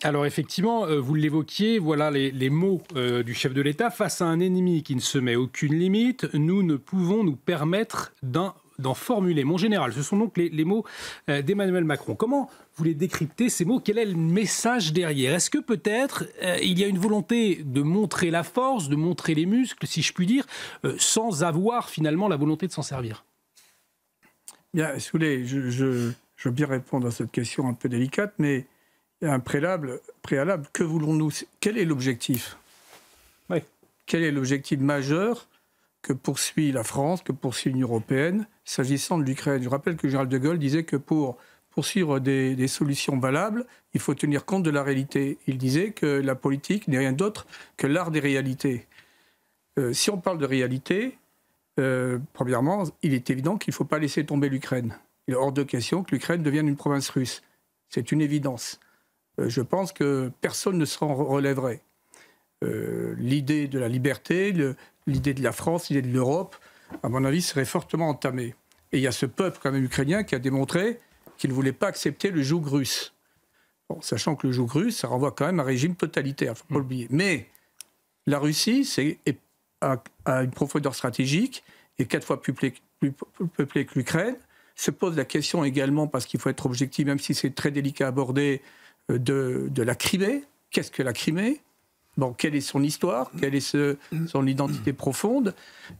Alors effectivement, vous l'évoquiez, voilà les mots du chef de l'État. Face à un ennemi qui ne se met aucune limite, nous ne pouvons nous permettre d'en formuler. Mon général, ce sont donc les mots d'Emmanuel Macron. Comment vous les décryptez, ces mots? Quel est le message derrière? Est-ce que peut-être il y a une volonté de montrer la force, de montrer les muscles, si je puis dire, sans avoir finalement la volonté de s'en servir? Bien, si vous voulez, je veux bien répondre à cette question un peu délicate, mais il y a un préalable. Que voulons-nous? Quel est l'objectif? Oui. Quel est l'objectif majeur que poursuit la France, que poursuit l'Union européenne, s'agissant de l'Ukraine? Je rappelle que le général de Gaulle disait que pour poursuivre des solutions valables, il faut tenir compte de la réalité. Il disait que la politique n'est rien d'autre que l'art des réalités. Si on parle de réalité, premièrement, il est évident qu'il ne faut pas laisser tomber l'Ukraine. Il est hors de question que l'Ukraine devienne une province russe. C'est une évidence. Je pense que personne ne s'en relèverait. L'idée de la liberté, l'idée de la France, l'idée de l'Europe, à mon avis, serait fortement entamée. Et il y a ce peuple quand même ukrainien qui a démontré qu'il ne voulait pas accepter le joug russe. Bon, sachant que le joug russe, ça renvoie quand même à un régime totalitaire, il ne faut pas l'oublier. Mais la Russie a une profondeur stratégique, et 4 fois plus peuplée que l'Ukraine. Se pose la question également, parce qu'il faut être objectif, même si c'est très délicat à aborder, de la Crimée. Qu'est-ce que la Crimée? Bon, quelle est son histoire? Quelle est son identité profonde?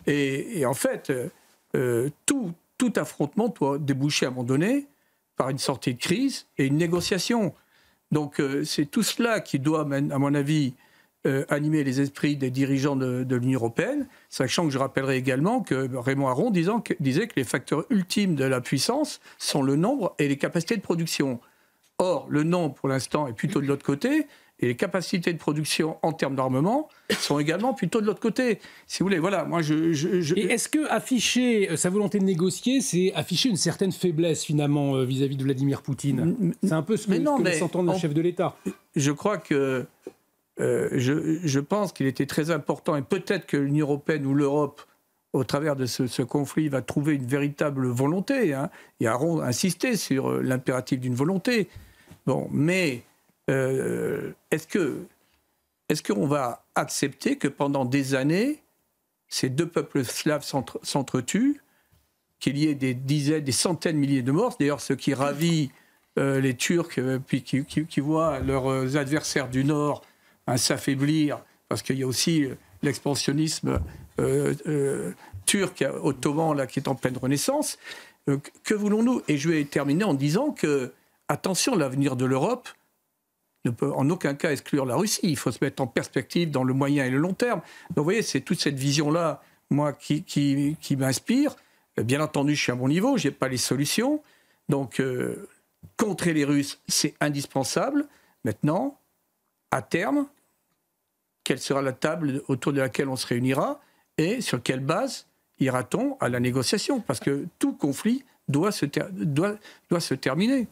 Et en fait, tout affrontement doit déboucher à un moment donné par une sortie de crise et une négociation. Donc c'est tout cela qui doit, à mon avis, animer les esprits des dirigeants de l'Union européenne, sachant que je rappellerai également que Raymond Aron disait que les facteurs ultimes de la puissance sont le nombre et les capacités de production. Or, le nombre, pour l'instant, est plutôt de l'autre côté, et les capacités de production en termes d'armement sont également plutôt de l'autre côté. Si vous voulez, voilà, moi Et est-ce que afficher sa volonté de négocier, c'est afficher une certaine faiblesse, finalement, vis-à-vis de Vladimir Poutine? C'est un peu ce que laisse entendre le chef de l'État. Je crois que je pense qu'il était très important, et peut-être que l'Union européenne ou l'Europe, au travers de ce conflit, va trouver une véritable volonté. Et Aron insistait sur l'impératif d'une volonté. Bon, mais est-ce qu'on va accepter que pendant des années, ces deux peuples slaves s'entretuent, qu'il y ait des dizaines, des centaines de milliers de morts? D'ailleurs, ce qui ravit les Turcs, puis qui voient leurs adversaires du Nord s'affaiblir, parce qu'il y a aussi l'expansionnisme turc, ottoman, là, qui est en pleine renaissance. Que voulons-nous? Et je vais terminer en disant que, attention, l'avenir de l'Europe ne peut en aucun cas exclure la Russie. Il faut se mettre en perspective dans le moyen et le long terme. Donc vous voyez, c'est toute cette vision-là, moi, qui m'inspire. Bien entendu, je suis à mon niveau, je n'ai pas les solutions. Donc, contrer les Russes, c'est indispensable. Maintenant, à terme, quelle sera la table autour de laquelle on se réunira et sur quelle base ira-t-on à la négociation? Parce que tout conflit doit se terminer.